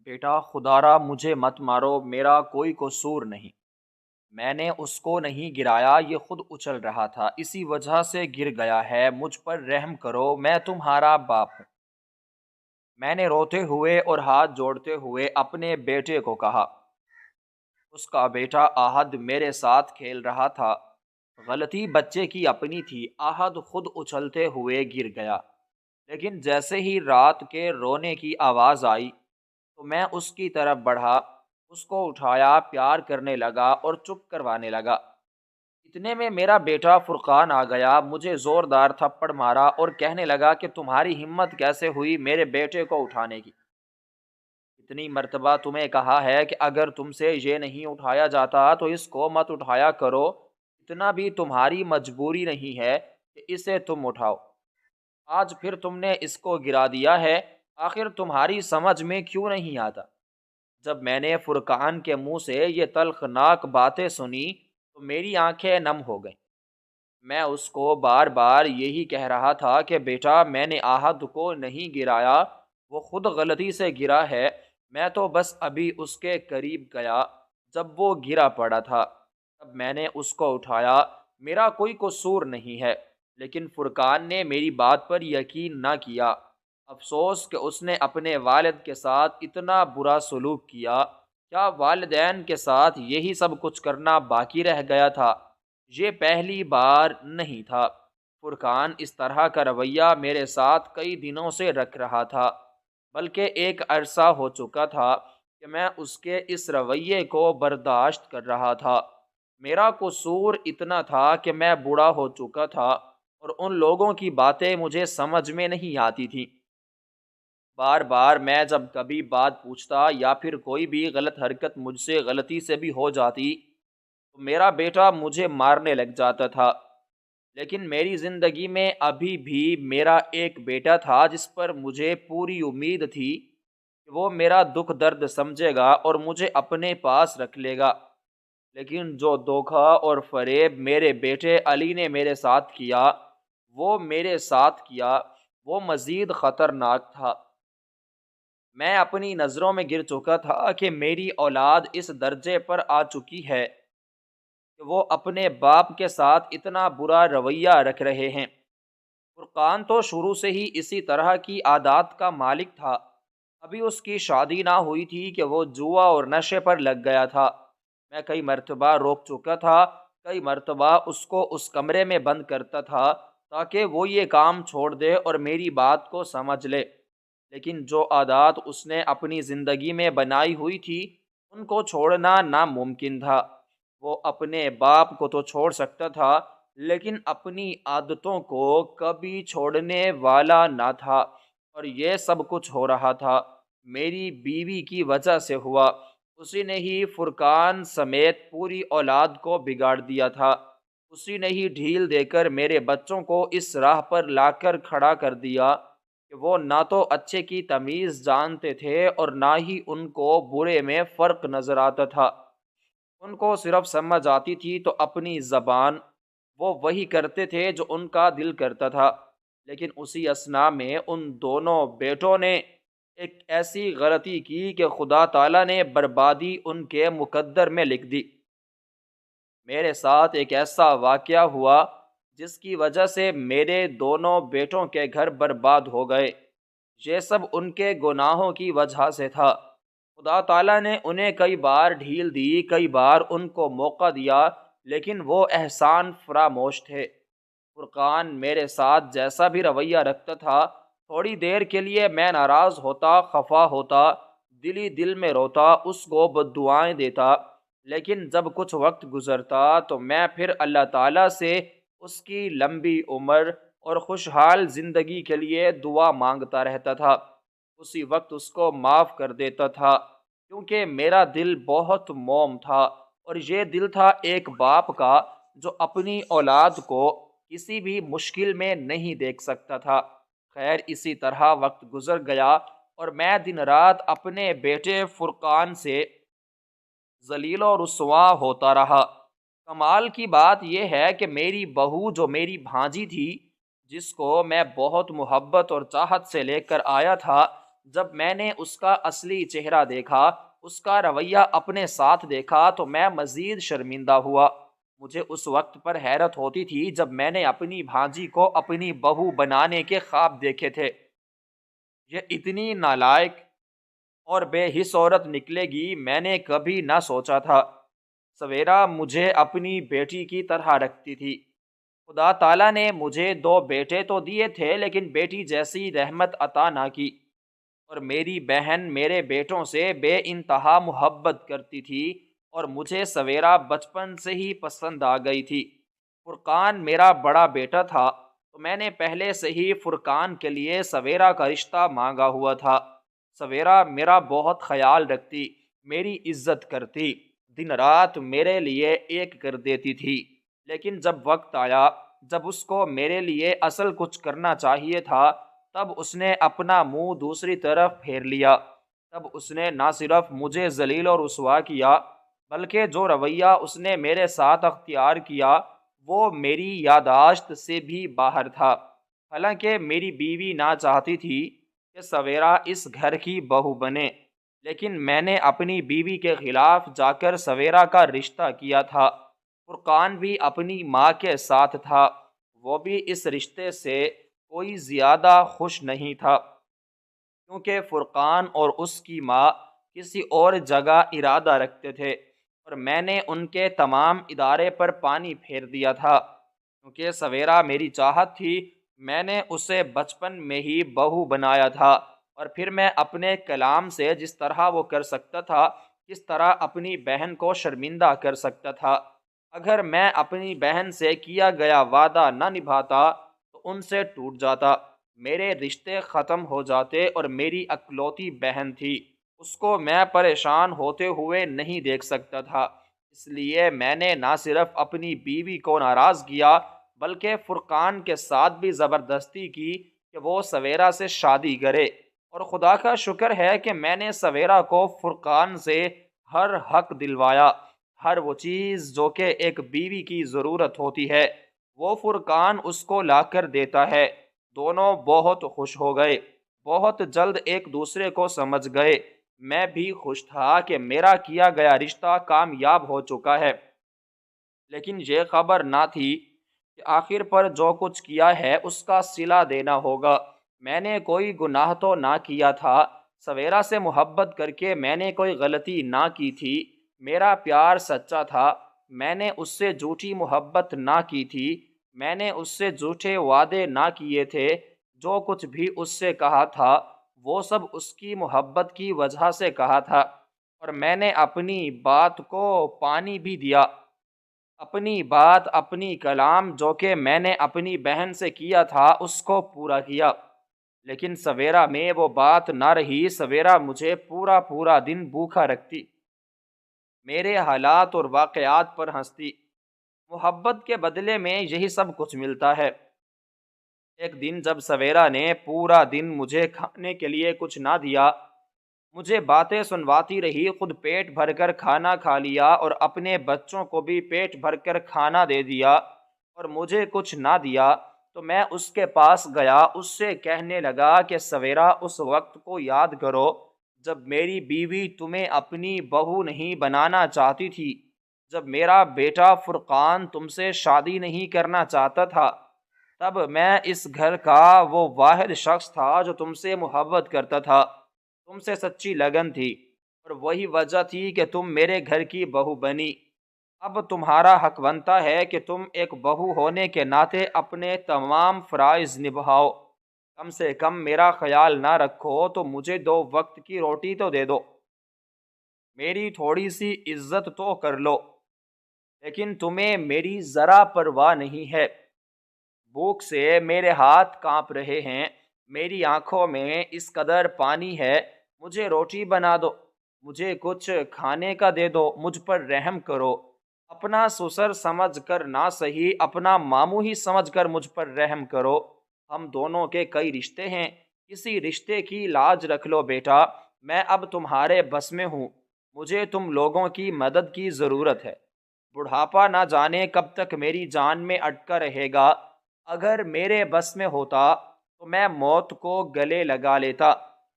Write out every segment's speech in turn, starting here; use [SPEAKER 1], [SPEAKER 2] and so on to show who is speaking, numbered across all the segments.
[SPEAKER 1] بیٹا خدارا مجھے مت مارو، میرا کوئی قصور نہیں، میں نے اس کو نہیں گرایا، یہ خود اچھل رہا تھا، اسی وجہ سے گر گیا ہے، مجھ پر رحم کرو، میں تمہارا باپ ہوں۔ میں نے روتے ہوئے اور ہاتھ جوڑتے ہوئے اپنے بیٹے کو کہا۔ اس کا بیٹا آہد میرے ساتھ کھیل رہا تھا، غلطی بچے کی اپنی تھی، آہد خود اچھلتے ہوئے گر گیا، لیکن جیسے ہی رات کے رونے کی آواز آئی تو میں اس کی طرف بڑھا، اس کو اٹھایا، پیار کرنے لگا اور چپ کروانے لگا۔ اتنے میں میرا بیٹا فرقان آ گیا، مجھے زوردار تھپڑ مارا اور کہنے لگا کہ تمہاری ہمت کیسے ہوئی میرے بیٹے کو اٹھانے کی؟ اتنی مرتبہ تمہیں کہا ہے کہ اگر تم سے یہ نہیں اٹھایا جاتا تو اس کو مت اٹھایا کرو، اتنا بھی تمہاری مجبوری نہیں ہے کہ اسے تم اٹھاؤ۔ آج پھر تم نے اس کو گرا دیا ہے، آخر تمہاری سمجھ میں کیوں نہیں آتا؟ جب میں نے فرقان کے منہ سے یہ تلخناک باتیں سنی تو میری آنکھیں نم ہو گئیں۔ میں اس کو بار بار یہی کہہ رہا تھا کہ بیٹا میں نے آہد کو نہیں گرایا، وہ خود غلطی سے گرا ہے، میں تو بس ابھی اس کے قریب گیا جب وہ گرا پڑا تھا، تب میں نے اس کو اٹھایا، میرا کوئی قصور نہیں ہے۔ لیکن فرقان نے میری بات پر یقین نہ کیا، افسوس کہ اس نے اپنے والد کے ساتھ اتنا برا سلوک کیا، کیا والدین کے ساتھ یہی سب کچھ کرنا باقی رہ گیا تھا؟ یہ پہلی بار نہیں تھا، فرقان اس طرح کا رویہ میرے ساتھ کئی دنوں سے رکھ رہا تھا، بلکہ ایک عرصہ ہو چکا تھا کہ میں اس کے اس رویے کو برداشت کر رہا تھا۔ میرا قصور اتنا تھا کہ میں بوڑھا ہو چکا تھا اور ان لوگوں کی باتیں مجھے سمجھ میں نہیں آتی تھیں۔ بار بار میں جب کبھی بات پوچھتا یا پھر کوئی بھی غلط حرکت مجھ سے غلطی سے بھی ہو جاتی تو میرا بیٹا مجھے مارنے لگ جاتا تھا۔ لیکن میری زندگی میں ابھی بھی میرا ایک بیٹا تھا جس پر مجھے پوری امید تھی کہ وہ میرا دکھ درد سمجھے گا اور مجھے اپنے پاس رکھ لے گا۔ لیکن جو دھوکہ اور فریب میرے بیٹے علی نے میرے ساتھ کیا، وہ مزید خطرناک تھا۔ میں اپنی نظروں میں گر چکا تھا کہ میری اولاد اس درجے پر آ چکی ہے کہ وہ اپنے باپ کے ساتھ اتنا برا رویہ رکھ رہے ہیں۔ فرقان تو شروع سے ہی اسی طرح کی عادات کا مالک تھا، ابھی اس کی شادی نہ ہوئی تھی کہ وہ جوا اور نشے پر لگ گیا تھا۔ میں کئی مرتبہ روک چکا تھا، کئی مرتبہ اس کو اس کمرے میں بند کرتا تھا تاکہ وہ یہ کام چھوڑ دے اور میری بات کو سمجھ لے، لیکن جو عادات اس نے اپنی زندگی میں بنائی ہوئی تھی ان کو چھوڑنا ناممکن تھا۔ وہ اپنے باپ کو تو چھوڑ سکتا تھا لیکن اپنی عادتوں کو کبھی چھوڑنے والا نہ تھا، اور یہ سب کچھ ہو رہا تھا میری بیوی کی وجہ سے ہوا۔ اسی نے ہی فرقان سمیت پوری اولاد کو بگاڑ دیا تھا، اسی نے ہی ڈھیل دے کر میرے بچوں کو اس راہ پر لا کر کھڑا کر دیا کہ وہ نہ تو اچھے کی تمیز جانتے تھے اور نہ ہی ان کو برے میں فرق نظر آتا تھا۔ ان کو صرف سمجھ آتی تھی تو اپنی زبان، وہ وہی کرتے تھے جو ان کا دل کرتا تھا، لیکن اسی اثنا میں ان دونوں بیٹوں نے ایک ایسی غلطی کی کہ خدا تعالیٰ نے بربادی ان کے مقدر میں لکھ دی۔ میرے ساتھ ایک ایسا واقعہ ہوا جس کی وجہ سے میرے دونوں بیٹوں کے گھر برباد ہو گئے، یہ سب ان کے گناہوں کی وجہ سے تھا۔ خدا تعالیٰ نے انہیں کئی بار ڈھیل دی، کئی بار ان کو موقع دیا، لیکن وہ احسان فراموش تھے۔ فرقان میرے ساتھ جیسا بھی رویہ رکھتا تھا، تھوڑی دیر کے لیے میں ناراض ہوتا، خفا ہوتا، دل ہی دل میں روتا، اس کو بددعائیں دیتا، لیکن جب کچھ وقت گزرتا تو میں پھر اللہ تعالیٰ سے اس کی لمبی عمر اور خوشحال زندگی کے لیے دعا مانگتا رہتا تھا، اسی وقت اس کو معاف کر دیتا تھا، کیونکہ میرا دل بہت موم تھا، اور یہ دل تھا ایک باپ کا جو اپنی اولاد کو کسی بھی مشکل میں نہیں دیکھ سکتا تھا۔ خیر اسی طرح وقت گزر گیا اور میں دن رات اپنے بیٹے فرقان سے ذلیل و رسوا ہوتا رہا۔ کمال کی بات یہ ہے کہ میری بہو جو میری بھانجی تھی، جس کو میں بہت محبت اور چاہت سے لے کر آیا تھا، جب میں نے اس کا اصلی چہرہ دیکھا، اس کا رویہ اپنے ساتھ دیکھا، تو میں مزید شرمندہ ہوا۔ مجھے اس وقت پر حیرت ہوتی تھی جب میں نے اپنی بھانجی کو اپنی بہو بنانے کے خواب دیکھے تھے۔ یہ اتنی نالائق اور بے حس عورت نکلے گی، میں نے کبھی نہ سوچا تھا۔ سویرا مجھے اپنی بیٹی کی طرح رکھتی تھی۔ خدا تعالیٰ نے مجھے دو بیٹے تو دیے تھے، لیکن بیٹی جیسی رحمت عطا نہ کی، اور میری بہن میرے بیٹوں سے بے انتہا محبت کرتی تھی، اور مجھے سویرا بچپن سے ہی پسند آ گئی تھی۔ فرقان میرا بڑا بیٹا تھا، تو میں نے پہلے سے ہی فرقان کے لیے سویرا کا رشتہ مانگا ہوا تھا۔ سویرا میرا بہت خیال رکھتی، میری عزت کرتی، دن رات میرے لیے ایک کر دیتی تھی، لیکن جب وقت آیا، جب اس کو میرے لیے اصل کچھ کرنا چاہیے تھا، تب اس نے اپنا منہ دوسری طرف پھیر لیا۔ تب اس نے نہ صرف مجھے ذلیل اور رسوا کیا، بلکہ جو رویہ اس نے میرے ساتھ اختیار کیا وہ میری یاداشت سے بھی باہر تھا۔ حالانکہ میری بیوی نہ چاہتی تھی کہ سویرا اس گھر کی بہو بنے، لیکن میں نے اپنی بیوی کے خلاف جا کر سویرا کا رشتہ کیا تھا۔ فرقان بھی اپنی ماں کے ساتھ تھا، وہ بھی اس رشتے سے کوئی زیادہ خوش نہیں تھا، کیونکہ فرقان اور اس کی ماں کسی اور جگہ ارادہ رکھتے تھے، اور میں نے ان کے تمام ادارے پر پانی پھیر دیا تھا۔ کیونکہ سویرا میری چاہت تھی، میں نے اسے بچپن میں ہی بہو بنایا تھا، اور پھر میں اپنے کلام سے جس طرح وہ کر سکتا تھا، کس طرح اپنی بہن کو شرمندہ کر سکتا تھا۔ اگر میں اپنی بہن سے کیا گیا وعدہ نہ نبھاتا تو ان سے ٹوٹ جاتا، میرے رشتے ختم ہو جاتے، اور میری اکلوتی بہن تھی، اس کو میں پریشان ہوتے ہوئے نہیں دیکھ سکتا تھا۔ اس لیے میں نے نہ صرف اپنی بیوی کو ناراض کیا، بلکہ فرقان کے ساتھ بھی زبردستی کی کہ وہ سویرا سے شادی کرے، اور خدا کا شکر ہے کہ میں نے سویرا کو فرقان سے ہر حق دلوایا۔ ہر وہ چیز جو کہ ایک بیوی کی ضرورت ہوتی ہے، وہ فرقان اس کو لا کر دیتا ہے۔ دونوں بہت خوش ہو گئے، بہت جلد ایک دوسرے کو سمجھ گئے۔ میں بھی خوش تھا کہ میرا کیا گیا رشتہ کامیاب ہو چکا ہے، لیکن یہ خبر نہ تھی کہ آخر پر جو کچھ کیا ہے اس کا صلہ دینا ہوگا۔ میں نے کوئی گناہ تو نہ کیا تھا، سویرا سے محبت کر کے میں نے کوئی غلطی نہ کی تھی، میرا پیار سچا تھا، میں نے اس سے جھوٹی محبت نہ کی تھی، میں نے اس سے جھوٹے وعدے نہ کیے تھے۔ جو کچھ بھی اس سے کہا تھا وہ سب اس کی محبت کی وجہ سے کہا تھا، اور میں نے اپنی بات کو پانی بھی دیا، اپنی بات، اپنی کلام جو کہ میں نے اپنی بہن سے کیا تھا اس کو پورا کیا۔ لیکن سویرا میں وہ بات نہ رہی، سویرا مجھے پورا پورا دن بھوکا رکھتی، میرے حالات اور واقعات پر ہنستی۔ محبت کے بدلے میں یہی سب کچھ ملتا ہے۔ ایک دن جب سویرا نے پورا دن مجھے کھانے کے لیے کچھ نہ دیا، مجھے باتیں سنواتی رہی، خود پیٹ بھر کر کھانا کھا لیا اور اپنے بچوں کو بھی پیٹ بھر کر کھانا دے دیا، اور مجھے کچھ نہ دیا، تو میں اس کے پاس گیا، اس سے کہنے لگا کہ سویرا، اس وقت کو یاد کرو جب میری بیوی تمہیں اپنی بہو نہیں بنانا چاہتی تھی، جب میرا بیٹا فرقان تم سے شادی نہیں کرنا چاہتا تھا، تب میں اس گھر کا وہ واحد شخص تھا جو تم سے محبت کرتا تھا، تم سے سچی لگن تھی، اور وہی وجہ تھی کہ تم میرے گھر کی بہو بنی۔ اب تمہارا حق بنتا ہے کہ تم ایک بہو ہونے کے ناطے اپنے تمام فرائض نبھاؤ، کم سے کم میرا خیال نہ رکھو تو مجھے دو وقت کی روٹی تو دے دو، میری تھوڑی سی عزت تو کر لو۔ لیکن تمہیں میری ذرا پرواہ نہیں ہے، بھوک سے میرے ہاتھ کانپ رہے ہیں، میری آنکھوں میں اس قدر پانی ہے، مجھے روٹی بنا دو، مجھے کچھ کھانے کا دے دو، مجھ پر رحم کرو، اپنا سسر سمجھ کر نہ صحیح اپنا ماموں ہی سمجھ کر مجھ پر رحم کرو۔ ہم دونوں کے کئی رشتے ہیں، کسی رشتے کی لاج رکھ لو بیٹا، میں اب تمہارے بس میں ہوں، مجھے تم لوگوں کی مدد کی ضرورت ہے، بڑھاپا نہ جانے کب تک میری جان میں اٹکا رہے گا، اگر میرے بس میں ہوتا تو میں موت کو گلے لگا لیتا،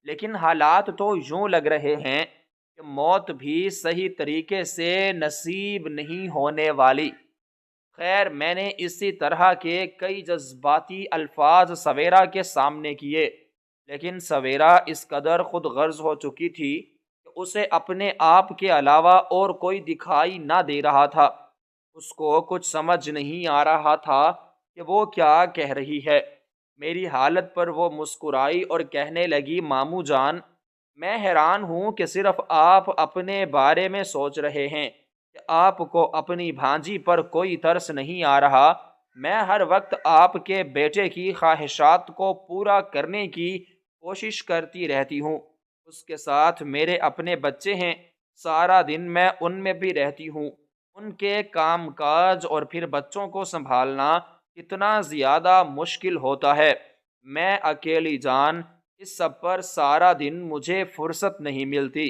[SPEAKER 1] لیکن حالات تو یوں لگ رہے ہیں کہ موت بھی صحیح طریقے سے نصیب نہیں ہونے والی۔ خیر، میں نے اسی طرح کے کئی جذباتی الفاظ سویرا کے سامنے کیے، لیکن سویرا اس قدر خود غرض ہو چکی تھی کہ اسے اپنے آپ کے علاوہ اور کوئی دکھائی نہ دے رہا تھا۔ اس کو کچھ سمجھ نہیں آ رہا تھا کہ وہ کیا کہہ رہی ہے۔ میری حالت پر وہ مسکرائی اور کہنے لگی، ماموں جان، میں حیران ہوں کہ صرف آپ اپنے بارے میں سوچ رہے ہیں کہ آپ کو اپنی بھانجی پر کوئی ترس نہیں آ رہا۔ میں ہر وقت آپ کے بیٹے کی خواہشات کو پورا کرنے کی کوشش کرتی رہتی ہوں۔ اس کے ساتھ میرے اپنے بچے ہیں، سارا دن میں ان میں بھی رہتی ہوں۔ ان کے کام کاج اور پھر بچوں کو سنبھالنا کتنا زیادہ مشکل ہوتا ہے۔ میں اکیلی جان، اس سب پر سارا دن مجھے فرصت نہیں ملتی،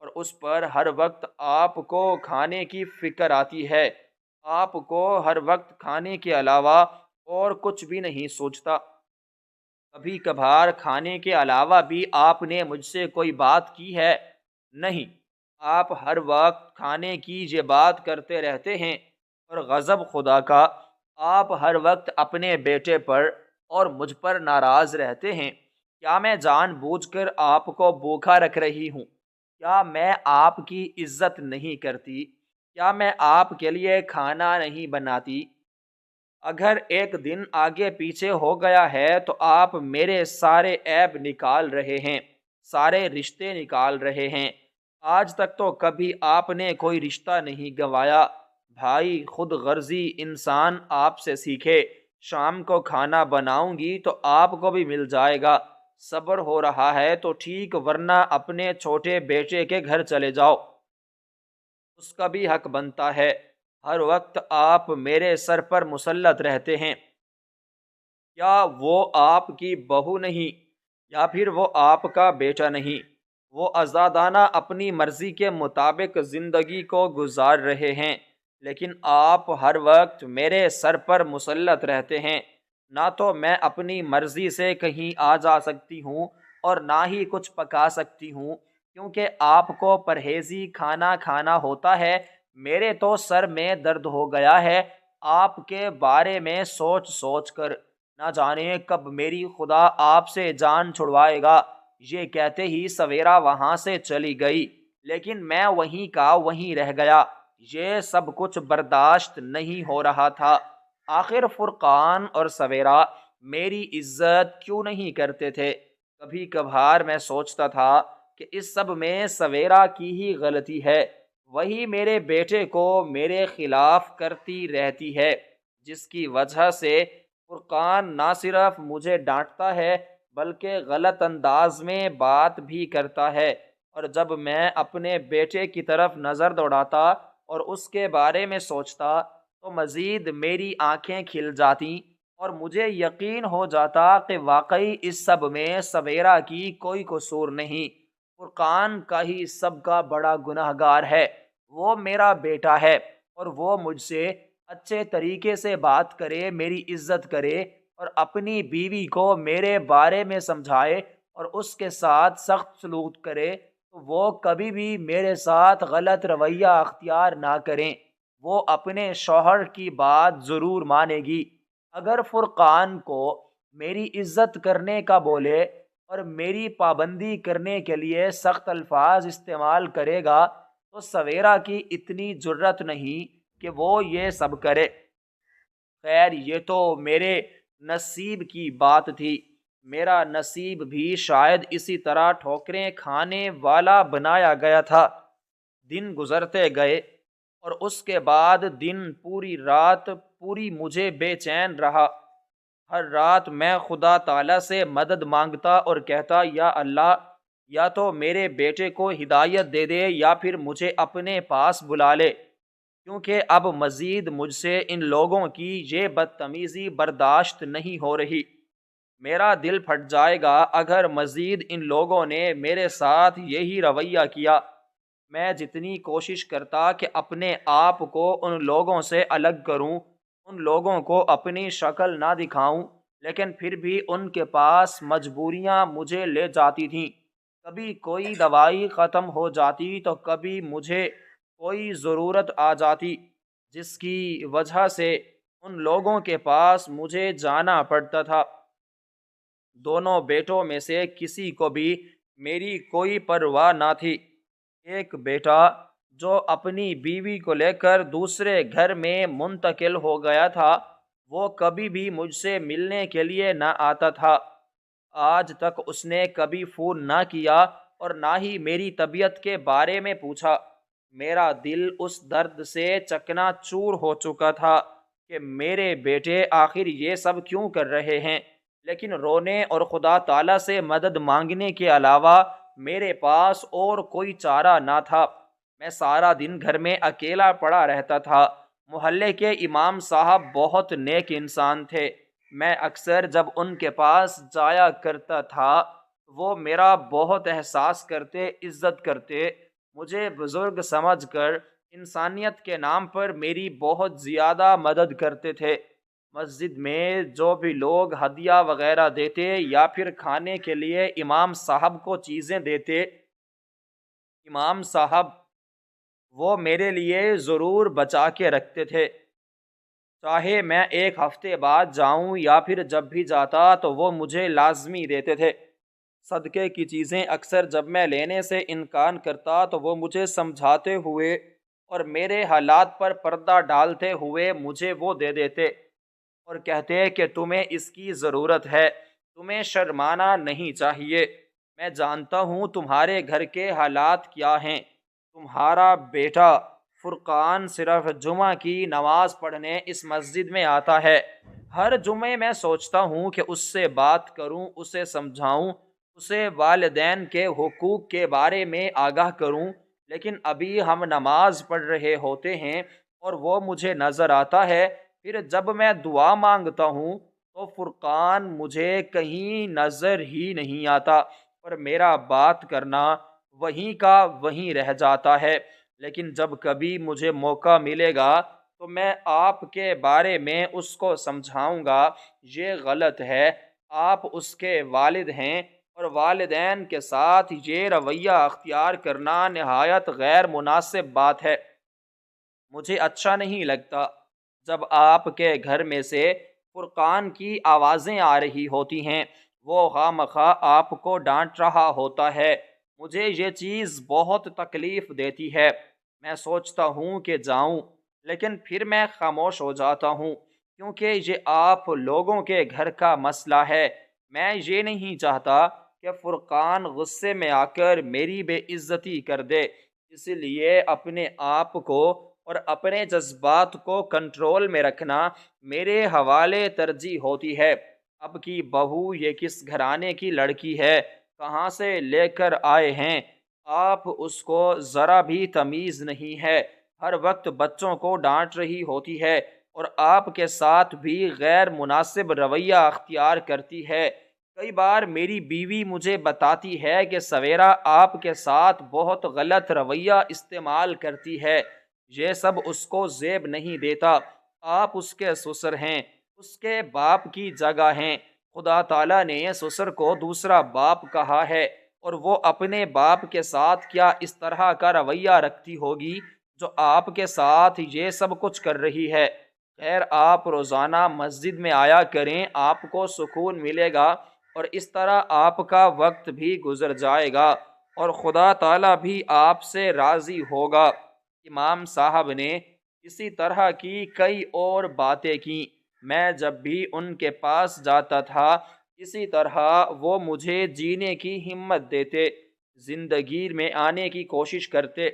[SPEAKER 1] اور اس پر ہر وقت آپ کو کھانے کی فکر آتی ہے۔ آپ کو ہر وقت کھانے کے علاوہ اور کچھ بھی نہیں سوچتا۔ کبھی کبھار کھانے کے علاوہ بھی آپ نے مجھ سے کوئی بات کی ہے؟ نہیں، آپ ہر وقت کھانے کی یہ بات کرتے رہتے ہیں، اور غضب خدا کا، آپ ہر وقت اپنے بیٹے پر اور مجھ پر ناراض رہتے ہیں۔ کیا میں جان بوجھ کر آپ کو بھوکا رکھ رہی ہوں؟ کیا میں آپ کی عزت نہیں کرتی؟ کیا میں آپ کے لیے کھانا نہیں بناتی؟ اگر ایک دن آگے پیچھے ہو گیا ہے تو آپ میرے سارے عیب نکال رہے ہیں، سارے رشتے نکال رہے ہیں۔ آج تک تو کبھی آپ نے کوئی رشتہ نہیں گنوایا۔ بھائی، خود غرضی انسان آپ سے سیکھے۔ شام کو کھانا بناؤں گی تو آپ کو بھی مل جائے گا۔ صبر ہو رہا ہے تو ٹھیک، ورنہ اپنے چھوٹے بیٹے کے گھر چلے جاؤ، اس کا بھی حق بنتا ہے۔ ہر وقت آپ میرے سر پر مسلط رہتے ہیں۔ کیا وہ آپ کی بہو نہیں، یا پھر وہ آپ کا بیٹا نہیں؟ وہ آزادانہ اپنی مرضی کے مطابق زندگی کو گزار رہے ہیں، لیکن آپ ہر وقت میرے سر پر مسلط رہتے ہیں۔ نہ تو میں اپنی مرضی سے کہیں آ جا سکتی ہوں، اور نہ ہی کچھ پکا سکتی ہوں، کیونکہ آپ کو پرہیزی کھانا کھانا ہوتا ہے۔ میرے تو سر میں درد ہو گیا ہے آپ کے بارے میں سوچ سوچ کر۔ نہ جانے کب میری خدا آپ سے جان چھڑوائے گا۔ یہ کہتے ہی سویرا وہاں سے چلی گئی، لیکن میں وہیں کا وہیں رہ گیا۔ یہ سب کچھ برداشت نہیں ہو رہا تھا۔ آخر فرقان اور سویرا میری عزت کیوں نہیں کرتے تھے؟ کبھی کبھار میں سوچتا تھا کہ اس سب میں سویرا کی ہی غلطی ہے۔ وہی میرے بیٹے کو میرے خلاف کرتی رہتی ہے، جس کی وجہ سے فرقان نہ صرف مجھے ڈانٹتا ہے بلکہ غلط انداز میں بات بھی کرتا ہے، اور جب میں اپنے بیٹے کی طرف نظر دوڑاتا اور اس کے بارے میں سوچتا تو مزید میری آنکھیں کھل جاتی، اور مجھے یقین ہو جاتا کہ واقعی اس سب میں سویرا کی کوئی قصور نہیں۔ فرقان کا ہی سب کا بڑا گناہ گار ہے۔ وہ میرا بیٹا ہے، اور وہ مجھ سے اچھے طریقے سے بات کرے، میری عزت کرے، اور اپنی بیوی کو میرے بارے میں سمجھائے اور اس کے ساتھ سخت سلوک کرے، تو وہ کبھی بھی میرے ساتھ غلط رویہ اختیار نہ کریں۔ وہ اپنے شوہر کی بات ضرور مانے گی۔ اگر فرقان کو میری عزت کرنے کا بولے اور میری پابندی کرنے کے لیے سخت الفاظ استعمال کرے گا تو سویرا کی اتنی جرت نہیں کہ وہ یہ سب کرے۔ خیر، یہ تو میرے نصیب کی بات تھی۔ میرا نصیب بھی شاید اسی طرح ٹھوکریں کھانے والا بنایا گیا تھا۔ دن گزرتے گئے، اور اس کے بعد دن پوری رات پوری مجھے بے چین رہا۔ ہر رات میں خدا تعالیٰ سے مدد مانگتا اور کہتا، یا اللہ، یا تو میرے بیٹے کو ہدایت دے دے یا پھر مجھے اپنے پاس بلا لے، کیونکہ اب مزید مجھ سے ان لوگوں کی یہ بدتمیزی برداشت نہیں ہو رہی۔ میرا دل پھٹ جائے گا اگر مزید ان لوگوں نے میرے ساتھ یہی رویہ کیا۔ میں جتنی کوشش کرتا کہ اپنے آپ کو ان لوگوں سے الگ کروں، ان لوگوں کو اپنی شکل نہ دکھاؤں، لیکن پھر بھی ان کے پاس مجبوریاں مجھے لے جاتی تھیں۔ کبھی کوئی دوائی ختم ہو جاتی تو کبھی مجھے کوئی ضرورت آ جاتی، جس کی وجہ سے ان لوگوں کے پاس مجھے جانا پڑتا تھا۔ دونوں بیٹوں میں سے کسی کو بھی میری کوئی پرواہ نہ تھی۔ ایک بیٹا جو اپنی بیوی کو لے کر دوسرے گھر میں منتقل ہو گیا تھا، وہ کبھی بھی مجھ سے ملنے کے لیے نہ آتا تھا۔ آج تک اس نے کبھی فون نہ کیا اور نہ ہی میری طبیعت کے بارے میں پوچھا۔ میرا دل اس درد سے چکنا چور ہو چکا تھا کہ میرے بیٹے آخر یہ سب کیوں کر رہے ہیں، لیکن رونے اور خدا تعالیٰ سے مدد مانگنے کے علاوہ میرے پاس اور کوئی چارہ نہ تھا۔ میں سارا دن گھر میں اکیلا پڑا رہتا تھا۔ محلے کے امام صاحب بہت نیک انسان تھے۔ میں اکثر جب ان کے پاس جایا کرتا تھا، وہ میرا بہت احساس کرتے، عزت کرتے، مجھے بزرگ سمجھ کر انسانیت کے نام پر میری بہت زیادہ مدد کرتے تھے۔ مسجد میں جو بھی لوگ ہدیہ وغیرہ دیتے یا پھر کھانے کے لیے امام صاحب کو چیزیں دیتے، امام صاحب وہ میرے لیے ضرور بچا کے رکھتے تھے۔ چاہے میں ایک ہفتے بعد جاؤں یا پھر جب بھی جاتا تو وہ مجھے لازمی دیتے تھے۔ صدقے کی چیزیں اکثر جب میں لینے سے انکار کرتا تو وہ مجھے سمجھاتے ہوئے اور میرے حالات پر پردہ ڈالتے ہوئے مجھے وہ دے دیتے اور کہتے کہ تمہیں اس کی ضرورت ہے، تمہیں شرمانا نہیں چاہیے۔ میں جانتا ہوں تمہارے گھر کے حالات کیا ہیں۔ تمہارا بیٹا فرقان صرف جمعہ کی نماز پڑھنے اس مسجد میں آتا ہے۔ ہر جمعے میں سوچتا ہوں کہ اس سے بات کروں، اسے سمجھاؤں، اسے والدین کے حقوق کے بارے میں آگاہ کروں، لیکن ابھی ہم نماز پڑھ رہے ہوتے ہیں اور وہ مجھے نظر آتا ہے۔ پھر جب میں دعا مانگتا ہوں تو فرقان مجھے کہیں نظر ہی نہیں آتا اور میرا بات کرنا وہیں کا وہیں رہ جاتا ہے۔ لیکن جب کبھی مجھے موقع ملے گا تو میں آپ کے بارے میں اس کو سمجھاؤں گا، یہ غلط ہے، آپ اس کے والد ہیں اور والدین کے ساتھ یہ رویہ اختیار کرنا نہایت غیر مناسب بات ہے۔ مجھے اچھا نہیں لگتا جب آپ کے گھر میں سے فرقان کی آوازیں آ رہی ہوتی ہیں، وہ خواہ مخواہ آپ کو ڈانٹ رہا ہوتا ہے۔ مجھے یہ چیز بہت تکلیف دیتی ہے۔ میں سوچتا ہوں کہ جاؤں، لیکن پھر میں خاموش ہو جاتا ہوں، کیونکہ یہ آپ لوگوں کے گھر کا مسئلہ ہے۔ میں یہ نہیں چاہتا کہ فرقان غصے میں آ کر میری بے عزتی کر دے، اس لیے اپنے آپ کو اور اپنے جذبات کو کنٹرول میں رکھنا میرے حوالے ترجیح ہوتی ہے۔ اب کی بہو یہ کس گھرانے کی لڑکی ہے، کہاں سے لے کر آئے ہیں، آپ اس کو ذرا بھی تمیز نہیں ہے، ہر وقت بچوں کو ڈانٹ رہی ہوتی ہے اور آپ کے ساتھ بھی غیر مناسب رویہ اختیار کرتی ہے۔ کئی بار میری بیوی مجھے بتاتی ہے کہ سویرا آپ کے ساتھ بہت غلط رویہ استعمال کرتی ہے، یہ سب اس کو زیب نہیں دیتا۔ آپ اس کے سسر ہیں، اس کے باپ کی جگہ ہیں۔ خدا تعالیٰ نے سسر کو دوسرا باپ کہا ہے اور وہ اپنے باپ کے ساتھ کیا اس طرح کا رویہ رکھتی ہوگی جو آپ کے ساتھ یہ سب کچھ کر رہی ہے۔ خیر، آپ روزانہ مسجد میں آیا کریں، آپ کو سکون ملے گا اور اس طرح آپ کا وقت بھی گزر جائے گا اور خدا تعالیٰ بھی آپ سے راضی ہوگا۔ امام صاحب نے اسی طرح کی کئی اور باتیں کی۔ میں جب بھی ان کے پاس جاتا تھا، اسی طرح وہ مجھے جینے کی ہمت دیتے، زندگی میں آنے کی کوشش کرتے،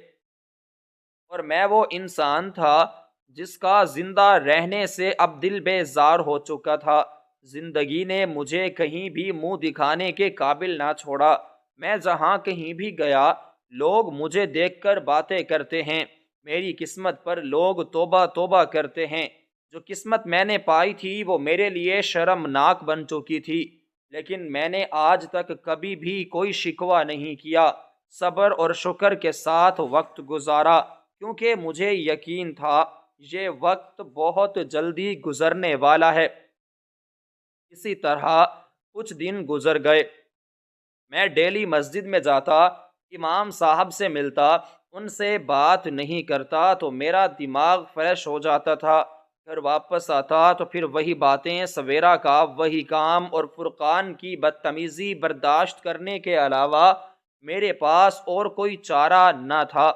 [SPEAKER 1] اور میں وہ انسان تھا جس کا زندہ رہنے سے اب دل بیزار ہو چکا تھا۔ زندگی نے مجھے کہیں بھی منہ دکھانے کے قابل نہ چھوڑا۔ میں جہاں کہیں بھی گیا، لوگ مجھے دیکھ کر باتیں کرتے ہیں، میری قسمت پر لوگ توبہ توبہ کرتے ہیں۔ جو قسمت میں نے پائی تھی وہ میرے لیے شرمناک بن چکی تھی، لیکن میں نے آج تک کبھی بھی کوئی شکوہ نہیں کیا، صبر اور شکر کے ساتھ وقت گزارا، کیونکہ مجھے یقین تھا یہ وقت بہت جلدی گزرنے والا ہے۔ اسی طرح کچھ دن گزر گئے۔ میں ڈیلی مسجد میں جاتا، امام صاحب سے ملتا، ان سے بات نہیں کرتا تو میرا دماغ فریش ہو جاتا تھا۔ گھر واپس آتا تو پھر وہی باتیں، سویرا کا وہی کام اور فرقان کی بدتمیزی برداشت کرنے کے علاوہ میرے پاس اور کوئی چارہ نہ تھا۔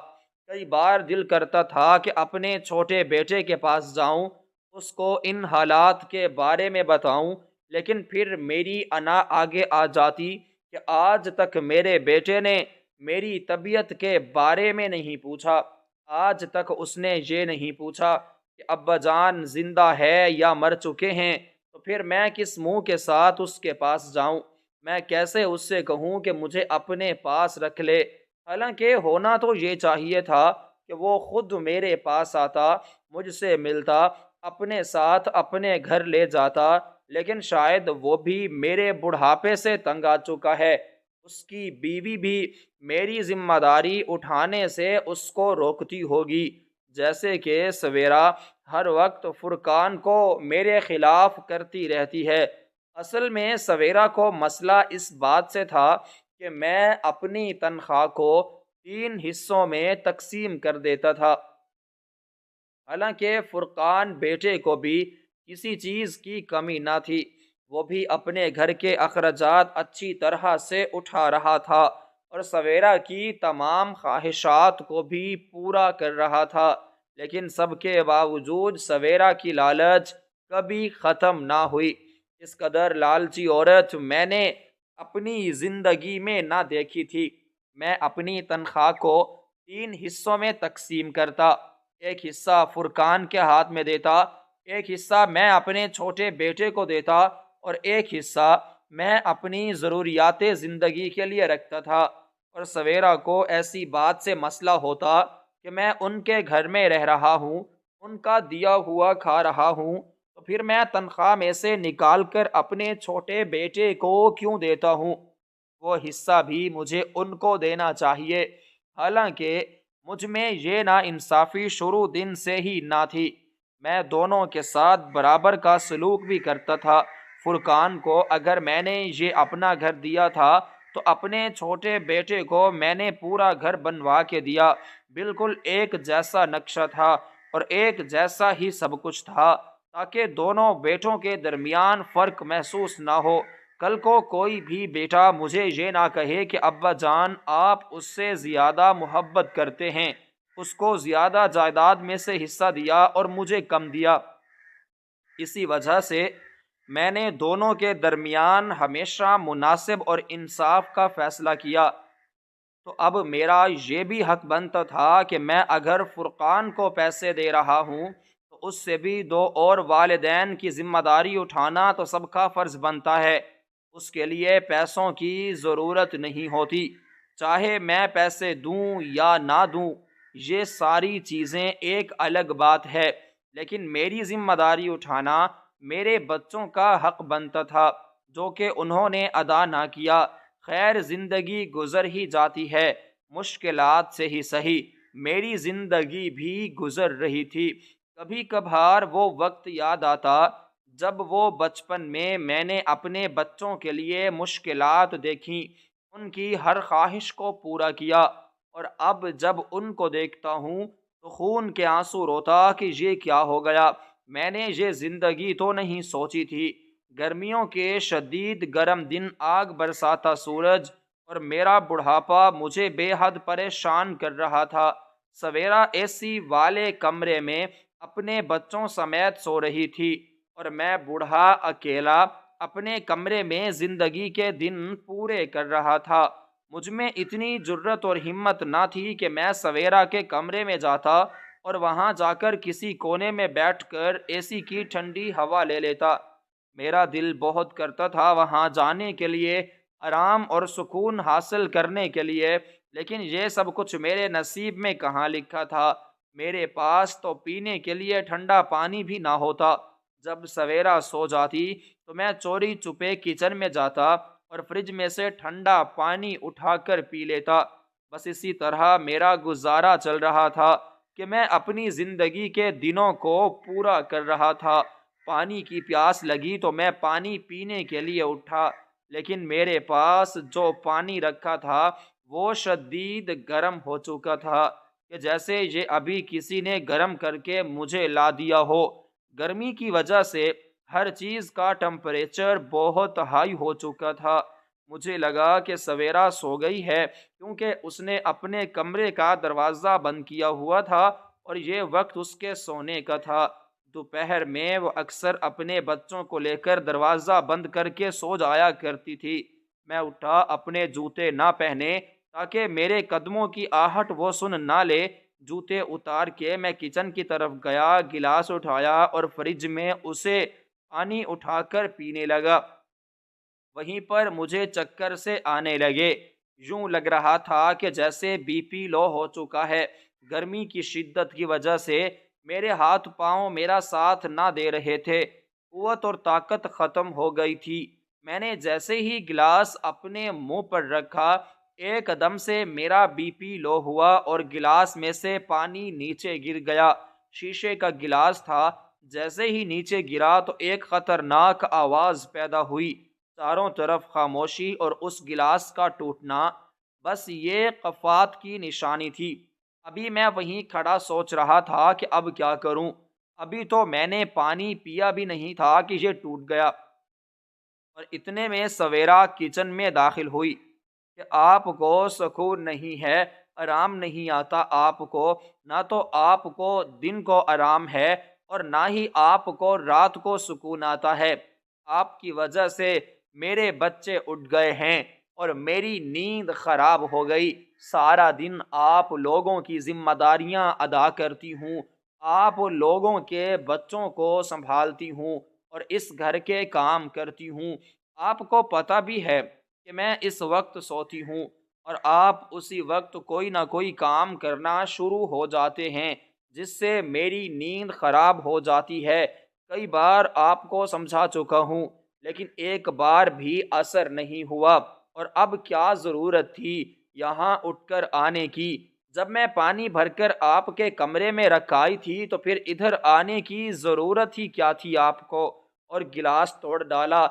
[SPEAKER 1] کئی بار دل کرتا تھا کہ اپنے چھوٹے بیٹے کے پاس جاؤں، اس کو ان حالات کے بارے میں بتاؤں، لیکن پھر میری انا آگے آ جاتی کہ آج تک میرے بیٹے نے میری طبیعت کے بارے میں نہیں پوچھا، آج تک اس نے یہ نہیں پوچھا کہ ابا جان زندہ ہے یا مر چکے ہیں، تو پھر میں کس منہ کے ساتھ اس کے پاس جاؤں؟ میں کیسے اس سے کہوں کہ مجھے اپنے پاس رکھ لے؟ حالانکہ ہونا تو یہ چاہیے تھا کہ وہ خود میرے پاس آتا، مجھ سے ملتا، اپنے ساتھ اپنے گھر لے جاتا، لیکن شاید وہ بھی میرے بڑھاپے سے تنگ آ چکا ہے، اس کی بیوی بھی میری ذمہ داری اٹھانے سے اس کو روکتی ہوگی، جیسے کہ سویرا ہر وقت فرقان کو میرے خلاف کرتی رہتی ہے۔ اصل میں سویرا کو مسئلہ اس بات سے تھا کہ میں اپنی تنخواہ کو 3 حصوں میں تقسیم کر دیتا تھا، حالانکہ فرقان بیٹے کو بھی کسی چیز کی کمی نہ تھی، وہ بھی اپنے گھر کے اخراجات اچھی طرح سے اٹھا رہا تھا اور سویرا کی تمام خواہشات کو بھی پورا کر رہا تھا، لیکن سب کے باوجود سویرا کی لالچ کبھی ختم نہ ہوئی۔ اس قدر لالچی عورت میں نے اپنی زندگی میں نہ دیکھی تھی۔ میں اپنی تنخواہ کو 3 حصوں میں تقسیم کرتا، ایک حصہ فرقان کے ہاتھ میں دیتا، ایک حصہ میں اپنے چھوٹے بیٹے کو دیتا اور ایک حصہ میں اپنی ضروریات زندگی کے لیے رکھتا تھا۔ اور سویرا کو ایسی بات سے مسئلہ ہوتا کہ میں ان کے گھر میں رہ رہا ہوں، ان کا دیا ہوا کھا رہا ہوں، تو پھر میں تنخواہ میں سے نکال کر اپنے چھوٹے بیٹے کو کیوں دیتا ہوں؟ وہ حصہ بھی مجھے ان کو دینا چاہیے، حالانکہ مجھ میں یہ نا انصافی شروع دن سے ہی نہ تھی۔ میں دونوں کے ساتھ برابر کا سلوک بھی کرتا تھا۔ فرقان کو اگر میں نے یہ اپنا گھر دیا تھا تو اپنے چھوٹے بیٹے کو میں نے پورا گھر بنوا کے دیا، بالکل ایک جیسا نقشہ تھا اور ایک جیسا ہی سب کچھ تھا، تاکہ دونوں بیٹوں کے درمیان فرق محسوس نہ ہو۔ کل کو کوئی بھی بیٹا مجھے یہ نہ کہے کہ ابا جان آپ اس سے زیادہ محبت کرتے ہیں، اس کو زیادہ جائیداد میں سے حصہ دیا اور مجھے کم دیا۔ اسی وجہ سے میں نے دونوں کے درمیان ہمیشہ مناسب اور انصاف کا فیصلہ کیا۔ تو اب میرا یہ بھی حق بنتا تھا کہ میں اگر فرقان کو پیسے دے رہا ہوں تو اس سے بھی دو اور والدین کی ذمہ داری اٹھانا تو سب کا فرض بنتا ہے، اس کے لیے پیسوں کی ضرورت نہیں ہوتی، چاہے میں پیسے دوں یا نہ دوں، یہ ساری چیزیں ایک الگ بات ہے، لیکن میری ذمہ داری اٹھانا میرے بچوں کا حق بنتا تھا، جو کہ انہوں نے ادا نہ کیا۔ خیر زندگی گزر ہی جاتی ہے، مشکلات سے ہی سہی، میری زندگی بھی گزر رہی تھی۔ کبھی کبھار وہ وقت یاد آتا جب وہ بچپن میں نے اپنے بچوں کے لیے مشکلات دیکھیں، ان کی ہر خواہش کو پورا کیا، اور اب جب ان کو دیکھتا ہوں تو خون کے آنسو روتا کہ یہ کیا ہو گیا، میں نے یہ زندگی تو نہیں سوچی تھی۔ گرمیوں کے شدید گرم دن، آگ برساتا سورج، اور میرا بڑھاپا مجھے بے حد پریشان کر رہا تھا۔ سویرا اے سی والے کمرے میں اپنے بچوں سمیت سو رہی تھی اور میں بوڑھا اکیلا اپنے کمرے میں زندگی کے دن پورے کر رہا تھا۔ مجھ میں اتنی جرت اور ہمت نہ تھی کہ میں سویرا کے کمرے میں جاتا اور وہاں جا کر کسی کونے میں بیٹھ کر اے سی کی ٹھنڈی ہوا لے لیتا۔ میرا دل بہت کرتا تھا وہاں جانے کے لیے، آرام اور سکون حاصل کرنے کے لیے، لیکن یہ سب کچھ میرے نصیب میں کہاں لکھا تھا۔ میرے پاس تو پینے کے لیے ٹھنڈا پانی بھی نہ ہوتا۔ جب سویرا سو جاتی تو میں چوری چھپے کچن میں جاتا اور فریج میں سے ٹھنڈا پانی اٹھا کر پی لیتا۔ بس اسی طرح میرا گزارا چل رہا تھا کہ میں اپنی زندگی کے دنوں کو پورا کر رہا تھا۔ پانی کی پیاس لگی تو میں پانی پینے کے لیے اٹھا، لیکن میرے پاس جو پانی رکھا تھا وہ شدید گرم ہو چکا تھا کہ جیسے یہ ابھی کسی نے گرم کر کے مجھے لا دیا ہو۔ گرمی کی وجہ سے ہر چیز کا ٹمپریچر بہت ہائی ہو چکا تھا۔ مجھے لگا کہ سویرا سو گئی ہے، کیونکہ اس نے اپنے کمرے کا دروازہ بند کیا ہوا تھا اور یہ وقت اس کے سونے کا تھا۔ دوپہر میں وہ اکثر اپنے بچوں کو لے کر دروازہ بند کر کے سو جایا کرتی تھی۔ میں اٹھا، اپنے جوتے نہ پہنے تاکہ میرے قدموں کی آہٹ وہ سن نہ لے۔ جوتے اتار کے میں کچن کی طرف گیا، گلاس اٹھایا اور فریج میں اسے پانی اٹھا کر پینے لگا۔ وہیں پر مجھے چکر سے آنے لگے۔ یوں لگ رہا تھا کہ جیسے بی پی لو ہو چکا ہے۔ گرمی کی شدت کی وجہ سے میرے ہاتھ پاؤں میرا ساتھ نہ دے رہے تھے، قوت اور طاقت ختم ہو گئی تھی۔ میں نے جیسے ہی گلاس اپنے منہ پر رکھا، ایک دم سے میرا بی پی لو ہوا اور گلاس میں سے پانی نیچے گر گیا۔ شیشے کا گلاس تھا، جیسے ہی نیچے گرا تو ایک خطرناک آواز پیدا ہوئی۔ چاروں طرف خاموشی اور اس گلاس کا ٹوٹنا، بس یہ کفات کی نشانی تھی۔ ابھی میں وہیں کھڑا سوچ رہا تھا کہ اب کیا کروں۔ ابھی تو میں نے پانی پیا بھی نہیں تھا کہ یہ ٹوٹ گیا، اور اتنے میں سویرا کچن میں داخل ہوئی کہ آپ کو سکون نہیں ہے، آرام نہیں آتا آپ کو، نہ تو آپ کو دن کو آرام ہے اور نہ ہی آپ کو رات کو سکون آتا ہے۔ آپ کی وجہ سے میرے بچے اٹھ گئے ہیں اور میری نیند خراب ہو گئی۔ سارا دن آپ لوگوں کی ذمہ داریاں ادا کرتی ہوں، آپ لوگوں کے بچوں کو سنبھالتی ہوں اور اس گھر کے کام کرتی ہوں۔ آپ کو پتہ بھی ہے کہ میں اس وقت سوتی ہوں اور آپ اسی وقت کوئی نہ کوئی کام کرنا شروع ہو جاتے ہیں، جس سے میری نیند خراب ہو جاتی ہے۔ کئی بار آپ کو سمجھا چکا ہوں، لیکن ایک بار بھی اثر نہیں ہوا، اور اب کیا ضرورت تھی یہاں اٹھ کر آنے کی؟ جب میں پانی بھر کر آپ کے کمرے میں رکھائی تھی تو پھر ادھر آنے کی ضرورت ہی کیا تھی آپ کو؟ اور گلاس توڑ ڈالا۔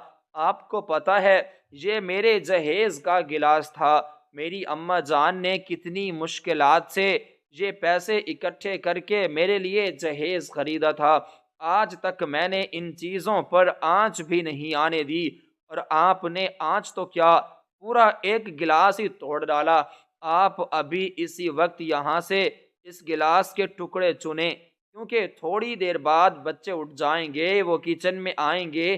[SPEAKER 1] آپ کو پتہ ہے یہ میرے جہیز کا گلاس تھا۔ میری اماں جان نے کتنی مشکلات سے یہ پیسے اکٹھے کر کے میرے لیے جہیز خریدا تھا۔ آج تک میں نے ان چیزوں پر آنچ بھی نہیں آنے دی، اور آپ نے آنچ تو کیا، پورا ایک گلاس ہی توڑ ڈالا۔ آپ ابھی اسی وقت یہاں سے اس گلاس کے ٹکڑے چنیں، کیونکہ تھوڑی دیر بعد بچے اٹھ جائیں گے، وہ کچن میں آئیں گے،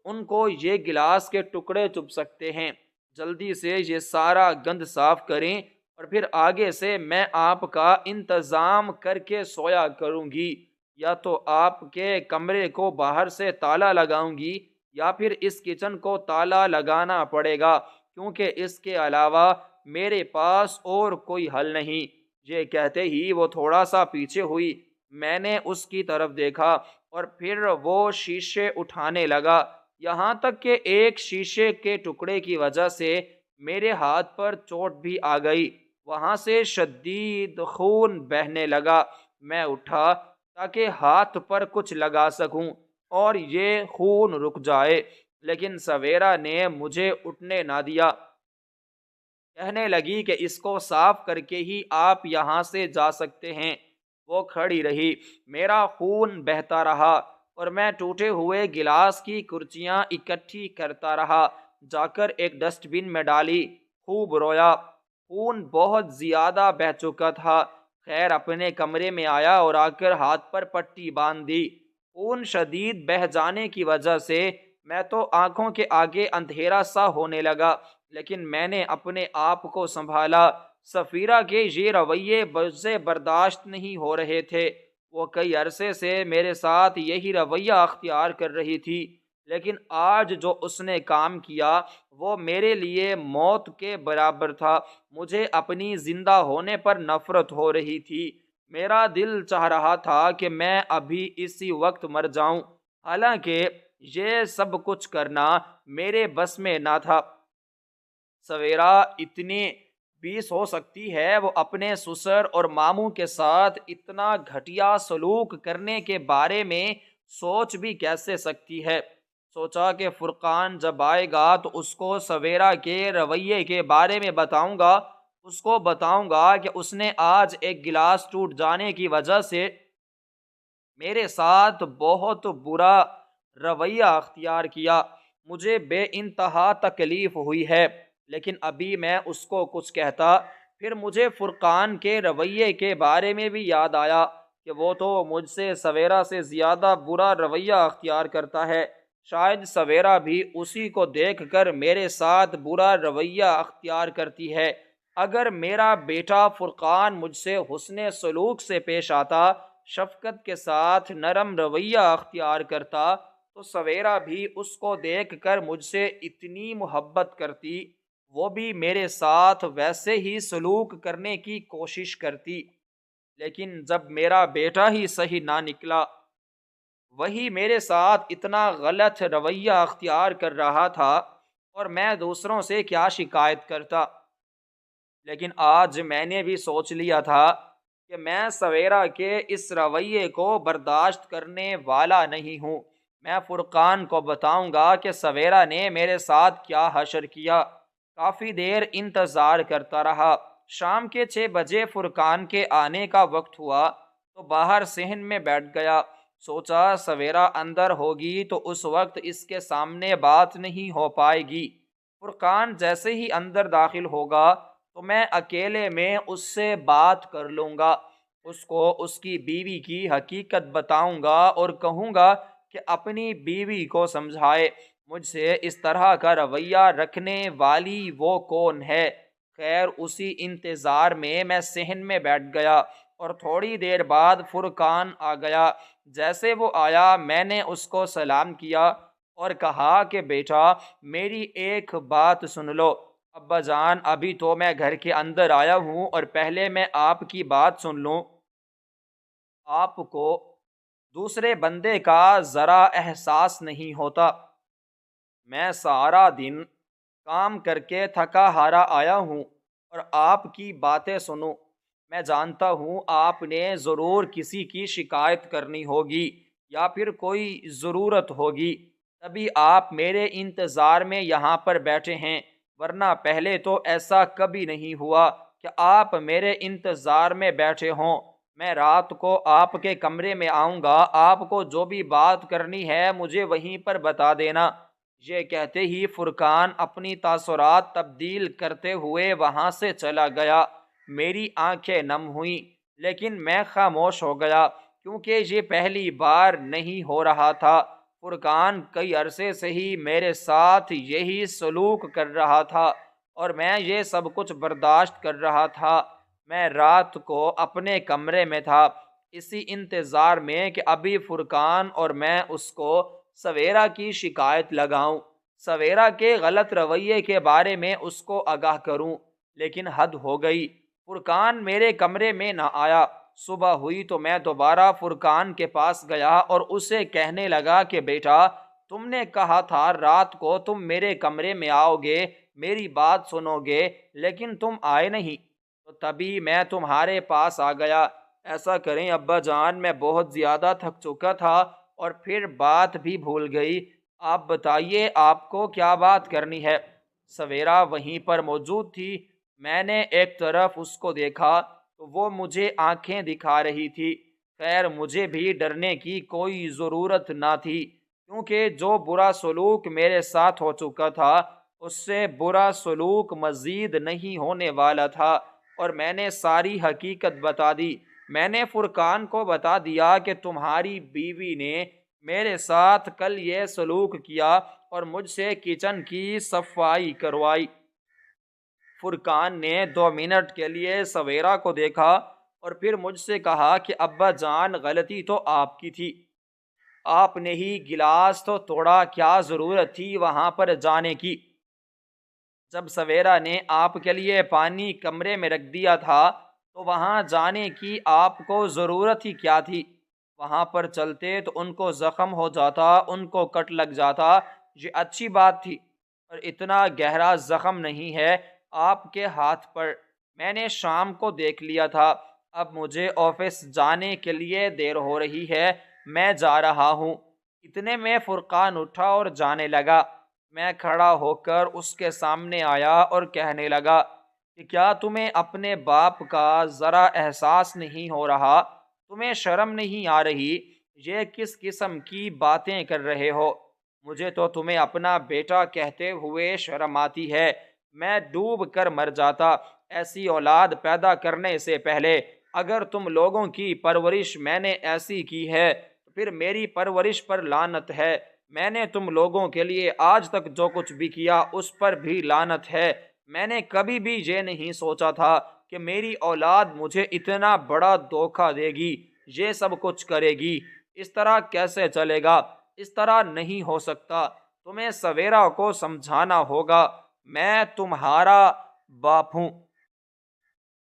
[SPEAKER 1] ان کو یہ گلاس کے ٹکڑے چبھ سکتے ہیں۔ جلدی سے یہ سارا گند صاف کریں، اور پھر آگے سے میں آپ کا انتظام کر کے سویا کروں گی، یا تو آپ کے کمرے کو باہر سے تالا لگاؤں گی یا پھر اس کچن کو تالا لگانا پڑے گا، کیونکہ اس کے علاوہ میرے پاس اور کوئی حل نہیں۔ یہ کہتے ہی وہ تھوڑا سا پیچھے ہوئی۔ میں نے اس کی طرف دیکھا اور پھر وہ شیشے اٹھانے لگا، یہاں تک کہ ایک شیشے کے ٹکڑے کی وجہ سے میرے ہاتھ پر چوٹ بھی آ گئی، وہاں سے شدید خون بہنے لگا۔ میں اٹھا تاکہ ہاتھ پر کچھ لگا سکوں اور یہ خون رک جائے، لیکن سویرا نے مجھے اٹھنے نہ دیا۔ کہنے لگی کہ اس کو صاف کر کے ہی آپ یہاں سے جا سکتے ہیں۔ وہ کھڑی رہی، میرا خون بہتا رہا اور میں ٹوٹے ہوئے گلاس کی کرچیاں اکٹھی کرتا رہا، جا کر ایک ڈسٹ بن میں ڈالی۔ خوب رویا، خون بہت زیادہ بہہ چکا تھا۔ خیر اپنے کمرے میں آیا اور آ کر ہاتھ پر پٹی باندھ دی۔ خون شدید بہہ جانے کی وجہ سے میں تو آنکھوں کے آگے اندھیرا سا ہونے لگا، لیکن میں نے اپنے آپ کو سنبھالا۔ سفیرہ کے یہ رویے مجھے برداشت نہیں ہو رہے تھے۔ وہ کئی عرصے سے میرے ساتھ یہی رویہ اختیار کر رہی تھی، لیکن آج جو اس نے کام کیا وہ میرے لیے موت کے برابر تھا۔ مجھے اپنی زندہ ہونے پر نفرت ہو رہی تھی۔ میرا دل چاہ رہا تھا کہ میں ابھی اسی وقت مر جاؤں، حالانکہ یہ سب کچھ کرنا میرے بس میں نہ تھا۔ سویرا اتنی بیس ہو سکتی ہے، وہ اپنے سسر اور ماموں کے ساتھ اتنا گھٹیا سلوک کرنے کے بارے میں سوچ بھی کیسے سکتی ہے؟ سوچا کہ فرقان جب آئے گا تو اس کو سویرا کے رویے کے بارے میں بتاؤں گا، اس کو بتاؤں گا کہ اس نے آج ایک گلاس ٹوٹ جانے کی وجہ سے میرے ساتھ بہت برا رویہ اختیار کیا، مجھے بے انتہا تکلیف ہوئی ہے، لیکن ابھی میں اس کو کچھ کہتا پھر مجھے فرقان کے رویے کے بارے میں بھی یاد آیا کہ وہ تو مجھ سے سویرا سے زیادہ برا رویہ اختیار کرتا ہے، شاید سویرا بھی اسی کو دیکھ کر میرے ساتھ برا رویہ اختیار کرتی ہے۔ اگر میرا بیٹا فرقان مجھ سے حسن سلوک سے پیش آتا، شفقت کے ساتھ نرم رویہ اختیار کرتا، تو سویرا بھی اس کو دیکھ کر مجھ سے اتنی محبت کرتی، وہ بھی میرے ساتھ ویسے ہی سلوک کرنے کی کوشش کرتی۔ لیکن جب میرا بیٹا ہی صحیح نہ نکلا، وہی میرے ساتھ اتنا غلط رویہ اختیار کر رہا تھا، اور میں دوسروں سے کیا شکایت کرتا۔ لیکن آج میں نے بھی سوچ لیا تھا کہ میں سویرا کے اس رویے کو برداشت کرنے والا نہیں ہوں۔ میں فرقان کو بتاؤں گا کہ سویرا نے میرے ساتھ کیا حشر کیا۔ کافی دیر انتظار کرتا رہا۔ شام کے 6 بجے فرقان کے آنے کا وقت ہوا تو باہر صحن میں بیٹھ گیا۔ سوچا سویرا اندر ہوگی تو اس وقت اس کے سامنے بات نہیں ہو پائے گی۔ فرقان جیسے ہی اندر داخل ہوگا تو میں اکیلے میں اس سے بات کر لوں گا، اس کو اس کی بیوی کی حقیقت بتاؤں گا اور کہوں گا کہ اپنی بیوی کو سمجھائے، مجھ سے اس طرح کا رویہ رکھنے والی وہ کون ہے۔ خیر اسی انتظار میں صحن میں بیٹھ گیا اور تھوڑی دیر بعد فرقان آ گیا۔ جیسے وہ آیا میں نے اس کو سلام کیا اور کہا کہ بیٹا میری ایک بات سن لو۔ ابا جان ابھی تو میں گھر کے اندر آیا ہوں اور پہلے میں آپ کی بات سن لوں۔ آپ کو دوسرے بندے کا ذرا احساس نہیں ہوتا؟ میں سارا دن کام کر کے تھکا ہارا آیا ہوں اور آپ کی باتیں سنوں۔ میں جانتا ہوں آپ نے ضرور کسی کی شکایت کرنی ہوگی یا پھر کوئی ضرورت ہوگی، تبھی آپ میرے انتظار میں یہاں پر بیٹھے ہیں، ورنہ پہلے تو ایسا کبھی نہیں ہوا کہ آپ میرے انتظار میں بیٹھے ہوں۔ میں رات کو آپ کے کمرے میں آؤں گا، آپ کو جو بھی بات کرنی ہے مجھے وہیں پر بتا دینا۔ یہ کہتے ہی فرقان اپنی تاثرات تبدیل کرتے ہوئے وہاں سے چلا گیا۔ میری آنکھیں نم ہوئیں، لیکن میں خاموش ہو گیا کیونکہ یہ پہلی بار نہیں ہو رہا تھا۔ فرقان کئی عرصے سے ہی میرے ساتھ یہی سلوک کر رہا تھا اور میں یہ سب کچھ برداشت کر رہا تھا۔ میں رات کو اپنے کمرے میں تھا، اسی انتظار میں کہ ابھی فرقان اور میں اس کو سویرا کی شکایت لگاؤں، سویرا کے غلط رویے کے بارے میں اس کو آگاہ کروں، لیکن حد ہو گئی، فرقان میرے کمرے میں نہ آیا۔ صبح ہوئی تو میں دوبارہ فرقان کے پاس گیا اور اسے کہنے لگا کہ بیٹا تم نے کہا تھا رات کو تم میرے کمرے میں آؤ گے، میری بات سنو گے، لیکن تم آئے نہیں، تو تبھی میں تمہارے پاس آ گیا۔ ایسا کریں ابا جان میں بہت زیادہ تھک چکا تھا اور پھر بات بھی بھول گئی، آپ بتائیے آپ کو کیا بات کرنی ہے۔ سویرا وہیں پر موجود تھی، میں نے ایک طرف اس کو دیکھا تو وہ مجھے آنکھیں دکھا رہی تھی۔ خیر مجھے بھی ڈرنے کی کوئی ضرورت نہ تھی، کیونکہ جو برا سلوک میرے ساتھ ہو چکا تھا اس سے برا سلوک مزید نہیں ہونے والا تھا، اور میں نے ساری حقیقت بتا دی۔ میں نے فرقان کو بتا دیا کہ تمہاری بیوی نے میرے ساتھ کل یہ سلوک کیا اور مجھ سے کچن کی صفائی کروائی۔ فرقان نے 2 منٹ کے لیے سویرا کو دیکھا اور پھر مجھ سے کہا کہ ابا جان غلطی تو آپ کی تھی، آپ نے ہی گلاس تو توڑا، کیا ضرورت تھی وہاں پر جانے کی؟ جب سویرا نے آپ کے لیے پانی کمرے میں رکھ دیا تھا تو وہاں جانے کی آپ کو ضرورت ہی کیا تھی؟ وہاں پر چلتے تو ان کو زخم ہو جاتا، ان کو کٹ لگ جاتا، یہ اچھی بات تھی، اور اتنا گہرا زخم نہیں ہے آپ کے ہاتھ پر۔ میں نے شام کو دیکھ لیا تھا، اب مجھے آفس جانے کے لیے دیر ہو رہی ہے، میں جا رہا ہوں۔ اتنے میں فرقان اٹھا اور جانے لگا۔ میں کھڑا ہو کر اس کے سامنے آیا اور کہنے لگا کہ کیا تمہیں اپنے باپ کا ذرا احساس نہیں ہو رہا؟ تمہیں شرم نہیں آ رہی؟ یہ کس قسم کی باتیں کر رہے ہو؟ مجھے تو تمہیں اپنا بیٹا کہتے ہوئے شرم آتی ہے۔ میں ڈوب کر مر جاتا ایسی اولاد پیدا کرنے سے پہلے۔ اگر تم لوگوں کی پرورش میں نے ایسی کی ہے تو پھر میری پرورش پر لعنت ہے۔ میں نے تم لوگوں کے لیے آج تک جو کچھ بھی کیا اس پر بھی لعنت ہے۔ میں نے کبھی بھی یہ نہیں سوچا تھا کہ میری اولاد مجھے اتنا بڑا دھوکہ دے گی، یہ سب کچھ کرے گی۔ اس طرح کیسے چلے گا؟ اس طرح نہیں ہو سکتا۔ تمہیں سویرا کو سمجھانا ہوگا۔ میں تمہارا باپ ہوں،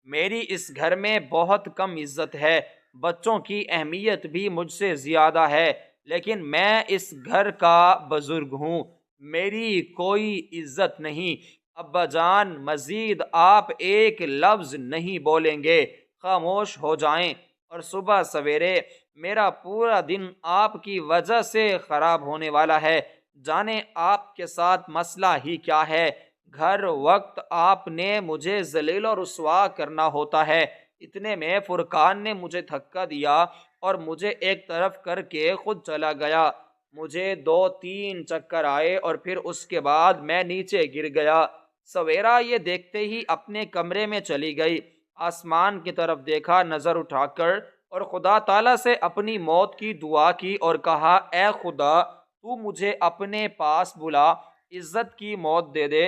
[SPEAKER 1] میری اس گھر میں بہت کم عزت ہے، بچوں کی اہمیت بھی مجھ سے زیادہ ہے، لیکن میں اس گھر کا بزرگ ہوں، میری کوئی عزت نہیں۔ ابا جان مزید آپ ایک لفظ نہیں بولیں گے، خاموش ہو جائیں، اور صبح سویرے میرا پورا دن آپ کی وجہ سے خراب ہونے والا ہے۔ جانے آپ کے ساتھ مسئلہ ہی کیا ہے؟ گھر وقت آپ نے مجھے ذلیل و رسوا کرنا ہوتا ہے۔ اتنے میں فرقان نے مجھے دھکا دیا اور مجھے ایک طرف کر کے خود چلا گیا۔ مجھے 2-3 چکر آئے اور پھر اس کے بعد میں نیچے گر گیا۔ سویرا یہ دیکھتے ہی اپنے کمرے میں چلی گئی۔ آسمان کی طرف دیکھا نظر اٹھا کر اور خدا تعالیٰ سے اپنی موت کی دعا کی اور کہا، اے خدا تو مجھے اپنے پاس بلا، عزت کی موت دے دے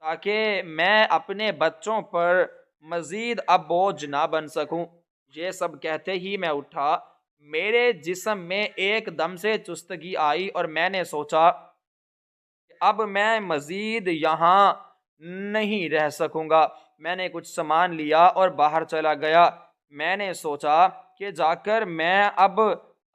[SPEAKER 1] تاکہ میں اپنے بچوں پر مزید اب بوجھ نہ بن سکوں۔ یہ سب کہتے ہی میں اٹھا۔ میرے جسم میں ایک دم سے چستگی آئی اور میں نے سوچا کہ اب میں مزید یہاں نہیں رہ سکوں گا۔ میں نے کچھ سامان لیا اور باہر چلا گیا۔ میں نے سوچا کہ جا کر میں اب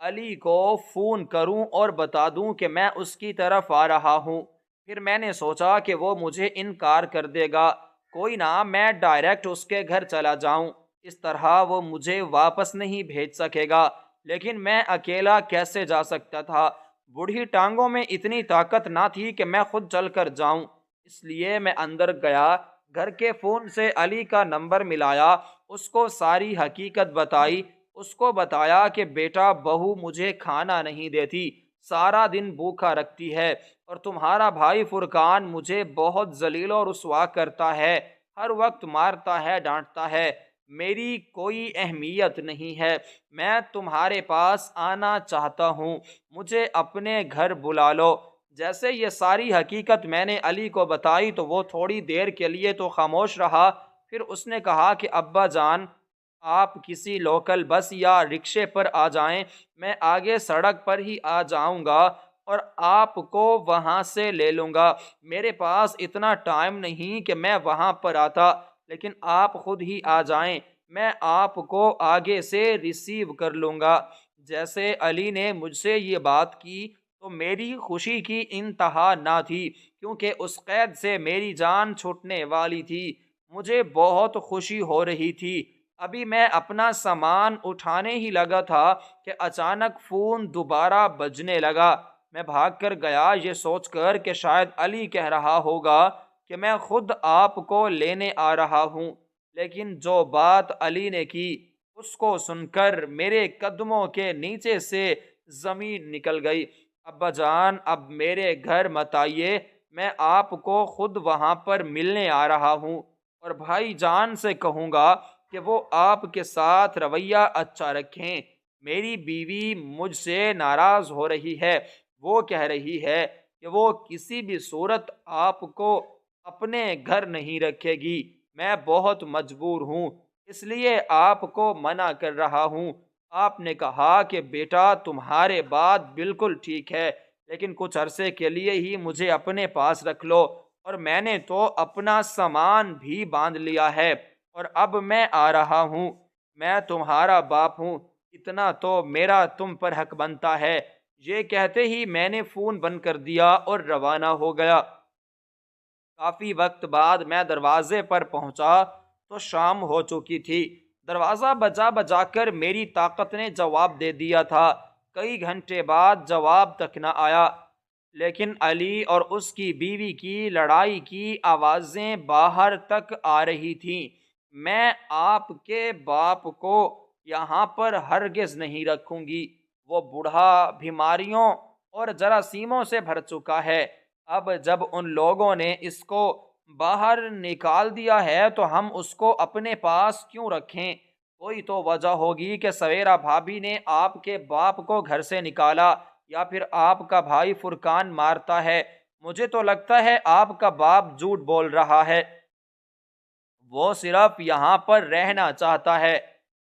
[SPEAKER 1] علی کو فون کروں اور بتا دوں کہ میں اس کی طرف آ رہا ہوں۔ پھر میں نے سوچا کہ وہ مجھے انکار کر دے گا، کوئی نہ میں ڈائریکٹ اس کے گھر چلا جاؤں، اس طرح وہ مجھے واپس نہیں بھیج سکے گا۔ لیکن میں اکیلا کیسے جا سکتا تھا؟ بوڑھی ٹانگوں میں اتنی طاقت نہ تھی کہ میں خود چل کر جاؤں۔ اس لیے میں اندر گیا، گھر کے فون سے علی کا نمبر ملایا، اس کو ساری حقیقت بتائی۔ اس کو بتایا کہ بیٹا بہو مجھے کھانا نہیں دیتی، سارا دن بھوکا رکھتی ہے، اور تمہارا بھائی فرقان مجھے بہت ذلیل و رسوا کرتا ہے، ہر وقت مارتا ہے، ڈانٹتا ہے، میری کوئی اہمیت نہیں ہے۔ میں تمہارے پاس آنا چاہتا ہوں، مجھے اپنے گھر بلا لو۔ جیسے یہ ساری حقیقت میں نے علی کو بتائی تو وہ تھوڑی دیر کے لیے تو خاموش رہا، پھر اس نے کہا کہ ابا جان آپ کسی لوکل بس یا رکشے پر آ جائیں، میں آگے سڑک پر ہی آ جاؤں گا اور آپ کو وہاں سے لے لوں گا۔ میرے پاس اتنا ٹائم نہیں کہ میں وہاں پر آتا، لیکن آپ خود ہی آ جائیں، میں آپ کو آگے سے ریسیو کر لوں گا۔ جیسے علی نے مجھ سے یہ بات کی تو میری خوشی کی انتہا نہ تھی، کیونکہ اس قید سے میری جان چھوٹنے والی تھی۔ مجھے بہت خوشی ہو رہی تھی۔ ابھی میں اپنا سامان اٹھانے ہی لگا تھا کہ اچانک فون دوبارہ بجنے لگا۔ میں بھاگ کر گیا، یہ سوچ کر کہ شاید علی کہہ رہا ہوگا کہ میں خود آپ کو لینے آ رہا ہوں، لیکن جو بات علی نے کی اس کو سن کر میرے قدموں کے نیچے سے زمین نکل گئی۔ ابا جان اب میرے گھر مت آئیے، میں آپ کو خود وہاں پر ملنے آ رہا ہوں، اور بھائی جان سے کہوں گا کہ وہ آپ کے ساتھ رویہ اچھا رکھیں۔ میری بیوی مجھ سے ناراض ہو رہی ہے، وہ کہہ رہی ہے کہ وہ کسی بھی صورت آپ کو اپنے گھر نہیں رکھے گی۔ میں بہت مجبور ہوں، اس لیے آپ کو منع کر رہا ہوں۔ آپ نے کہا کہ بیٹا تمہارے بات بالکل ٹھیک ہے، لیکن کچھ عرصے کے لیے ہی مجھے اپنے پاس رکھ لو، اور میں نے تو اپنا سامان بھی باندھ لیا ہے اور اب میں آ رہا ہوں۔ میں تمہارا باپ ہوں، اتنا تو میرا تم پر حق بنتا ہے۔ یہ کہتے ہی میں نے فون بند کر دیا اور روانہ ہو گیا۔ کافی وقت بعد میں دروازے پر پہنچا تو شام ہو چکی تھی۔ دروازہ بجا بجا کر میری طاقت نے جواب دے دیا تھا۔ کئی گھنٹے بعد جواب تک نہ آیا، لیکن علی اور اس کی بیوی کی لڑائی کی آوازیں باہر تک آ رہی تھیں۔ میں آپ کے باپ کو یہاں پر ہرگز نہیں رکھوں گی، وہ بوڑھا بیماریوں اور جراثیموں سے بھر چکا ہے۔ اب جب ان لوگوں نے اس کو باہر نکال دیا ہے تو ہم اس کو اپنے پاس کیوں رکھیں؟ کوئی تو وجہ ہوگی کہ سویرا بھابھی نے آپ کے باپ کو گھر سے نکالا، یا پھر آپ کا بھائی فرقان مارتا ہے۔ مجھے تو لگتا ہے آپ کا باپ جھوٹ بول رہا ہے، وہ صرف یہاں پر رہنا چاہتا ہے۔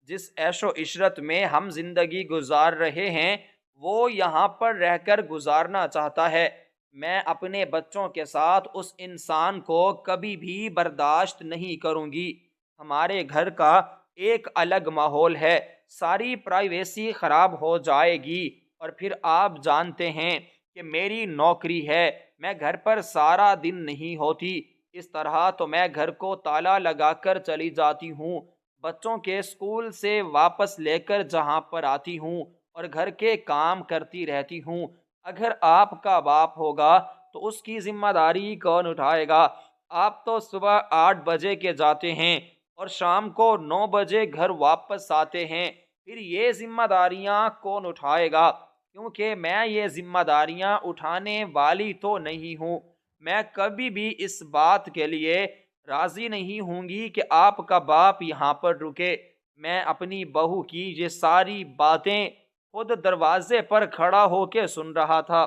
[SPEAKER 1] جس عیش و عشرت میں ہم زندگی گزار رہے ہیں وہ یہاں پر رہ کر گزارنا چاہتا ہے۔ میں اپنے بچوں کے ساتھ اس انسان کو کبھی بھی برداشت نہیں کروں گی۔ ہمارے گھر کا ایک الگ ماحول ہے، ساری پرائیویسی خراب ہو جائے گی، اور پھر آپ جانتے ہیں کہ میری نوکری ہے، میں گھر پر سارا دن نہیں ہوتی۔ اس طرح تو میں گھر کو تالا لگا کر چلی جاتی ہوں، بچوں کے اسکول سے واپس لے کر جہاں پر آتی ہوں اور گھر کے کام کرتی رہتی ہوں۔ اگر آپ کا باپ ہوگا تو اس کی ذمہ داری کون اٹھائے گا؟ آپ تو صبح 8 بجے کے جاتے ہیں اور شام کو 9 بجے گھر واپس آتے ہیں، پھر یہ ذمہ داریاں کون اٹھائے گا؟ کیونکہ میں یہ ذمہ داریاں اٹھانے والی تو نہیں ہوں۔ میں کبھی بھی اس بات کے لیے راضی نہیں ہوں گی کہ آپ کا باپ یہاں پر رکے۔ میں اپنی بہو کی یہ ساری باتیں خود دروازے پر کھڑا ہو کے سن رہا تھا۔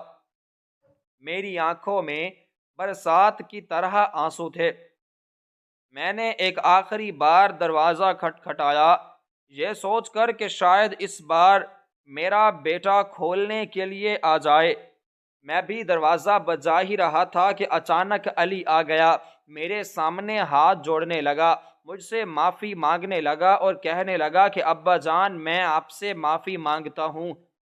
[SPEAKER 1] میری آنکھوں میں برسات کی طرح آنسو تھے۔ میں نے ایک آخری بار دروازہ کھٹکھٹایا، یہ سوچ کر کہ شاید اس بار میرا بیٹا کھولنے کے لیے آ جائے۔ میں بھی دروازہ بجا ہی رہا تھا کہ اچانک علی آ گیا، میرے سامنے ہاتھ جوڑنے لگا، مجھ سے معافی مانگنے لگا اور کہنے لگا کہ ابا جان، میں آپ سے معافی مانگتا ہوں،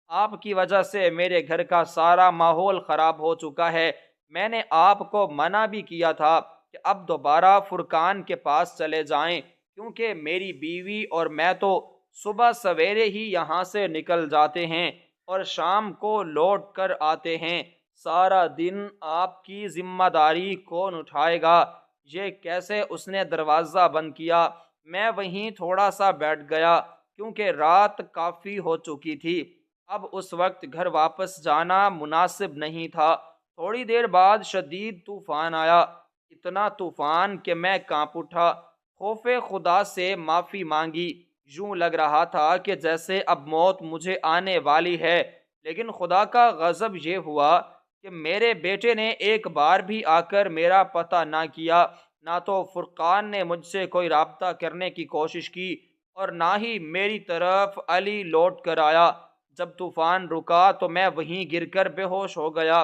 [SPEAKER 1] آپ کی وجہ سے میرے گھر کا سارا ماحول خراب ہو چکا ہے۔ میں نے آپ کو منع بھی کیا تھا کہ اب دوبارہ فرقان کے پاس چلے جائیں، کیونکہ میری بیوی اور میں تو صبح سویرے ہی یہاں سے نکل جاتے ہیں اور شام کو لوٹ کر آتے ہیں۔ سارا دن آپ کی ذمہ داری کون اٹھائے گا؟ یہ کیسے؟ اس نے دروازہ بند کیا۔ میں وہیں تھوڑا سا بیٹھ گیا کیونکہ رات کافی ہو چکی تھی، اب اس وقت گھر واپس جانا مناسب نہیں تھا۔ تھوڑی دیر بعد شدید طوفان آیا، اتنا طوفان کہ میں کانپ اٹھا، خوف خدا سے معافی مانگی۔ یوں لگ رہا تھا کہ جیسے اب موت مجھے آنے والی ہے، لیکن خدا کا غضب یہ ہوا کہ میرے بیٹے نے ایک بار بھی آ کر میرا پتہ نہ کیا، نہ تو فرقان نے مجھ سے کوئی رابطہ کرنے کی کوشش کی اور نہ ہی میری طرف علی لوٹ کر آیا۔ جب طوفان رکا تو میں وہیں گر کر بے ہوش ہو گیا۔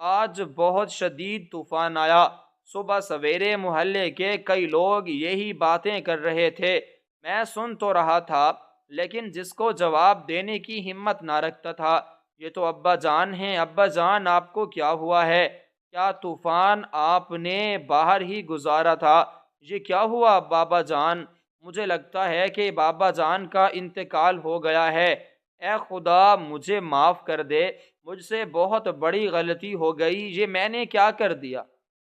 [SPEAKER 1] آج بہت شدید طوفان آیا۔ صبح سویرے محلے کے کئی لوگ یہی باتیں کر رہے تھے، میں سن تو رہا تھا لیکن جس کو جواب دینے کی ہمت نہ رکھتا تھا۔ یہ تو ابا جان ہیں، ابا جان آپ کو کیا ہوا ہے؟ کیا طوفان آپ نے باہر ہی گزارا تھا؟ یہ کیا ہوا بابا جان؟ مجھے لگتا ہے کہ بابا جان کا انتقال ہو گیا ہے۔ اے خدا مجھے معاف کر دے، مجھ سے بہت بڑی غلطی ہو گئی، یہ میں نے کیا کر دیا؟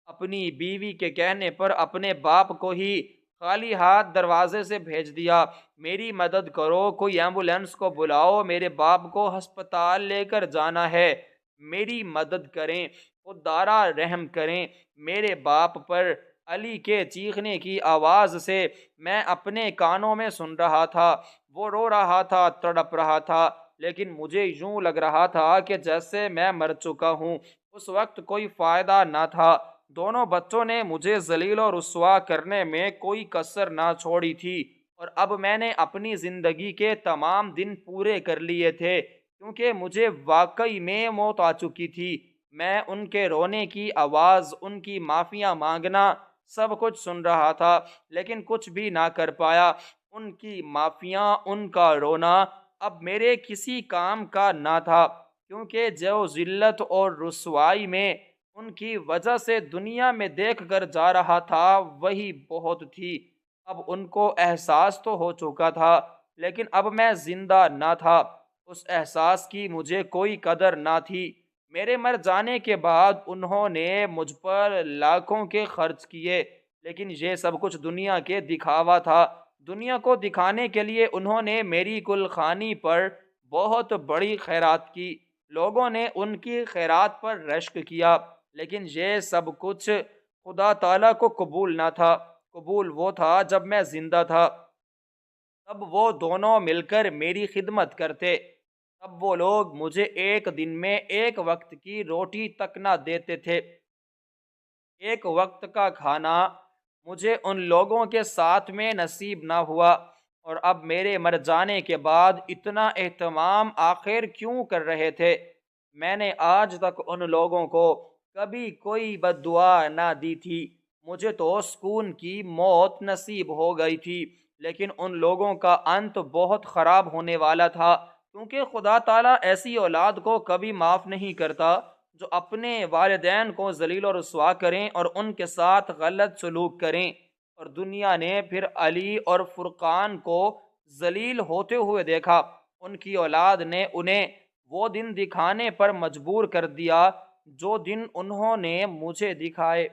[SPEAKER 1] اپنی بیوی کے کہنے پر اپنے باپ کو ہی خالی ہاتھ دروازے سے بھیج دیا۔ میری مدد کرو، کوئی ایمبولینس کو بلاؤ، میرے باپ کو ہسپتال لے کر جانا ہے، میری مدد کریں، خوددارا رحم کریں میرے باپ پر۔ علی کے چیخنے کی آواز سے میں اپنے کانوں میں سن رہا تھا، وہ رو رہا تھا، تڑپ رہا تھا، لیکن مجھے یوں لگ رہا تھا کہ جیسے میں مر چکا ہوں۔ اس وقت کوئی فائدہ نہ تھا، دونوں بچوں نے مجھے ذلیل و رسوا کرنے میں کوئی کسر نہ چھوڑی تھی، اور اب میں نے اپنی زندگی کے تمام دن پورے کر لیے تھے، کیونکہ مجھے واقعی میں موت آ چکی تھی۔ میں ان کے رونے کی آواز، ان کی معافیاں مانگنا، سب کچھ سن رہا تھا، لیکن کچھ بھی نہ کر پایا۔ ان کی معافیاں، ان کا رونا اب میرے کسی کام کا نہ تھا، کیونکہ جو ذلت اور رسوائی میں ان کی وجہ سے دنیا میں دیکھ کر جا رہا تھا وہی بہت تھی۔ اب ان کو احساس تو ہو چکا تھا، لیکن اب میں زندہ نہ تھا۔ اس احساس کی مجھے کوئی قدر نہ تھی۔ میرے مر جانے کے بعد انہوں نے مجھ پر لاکھوں کے خرچ کیے، لیکن یہ سب کچھ دنیا کے دکھاوا تھا۔ دنیا کو دکھانے کے لیے انہوں نے میری کل خانی پر بہت بڑی خیرات کی، لوگوں نے ان کی خیرات پر رشک کیا، لیکن یہ سب کچھ خدا تعالیٰ کو قبول نہ تھا۔ قبول وہ تھا جب میں زندہ تھا، تب وہ دونوں مل کر میری خدمت کرتے، تب وہ لوگ مجھے ایک دن میں ایک وقت کی روٹی تک نہ دیتے تھے۔ ایک وقت کا کھانا مجھے ان لوگوں کے ساتھ میں نصیب نہ ہوا، اور اب میرے مر جانے کے بعد اتنا اہتمام آخر کیوں کر رہے تھے؟ میں نے آج تک ان لوگوں کو کبھی کوئی بد دعا نہ دی تھی۔ مجھے تو سکون کی موت نصیب ہو گئی تھی، لیکن ان لوگوں کا انت بہت خراب ہونے والا تھا، کیونکہ خدا تعالیٰ ایسی اولاد کو کبھی معاف نہیں کرتا جو اپنے والدین کو ذلیل و رسوا کریں اور ان کے ساتھ غلط سلوک کریں۔ اور دنیا نے پھر علی اور فرقان کو ذلیل ہوتے ہوئے دیکھا، ان کی اولاد نے انہیں وہ دن دکھانے پر مجبور کر دیا جو دن انہوں نے مجھے دکھائے۔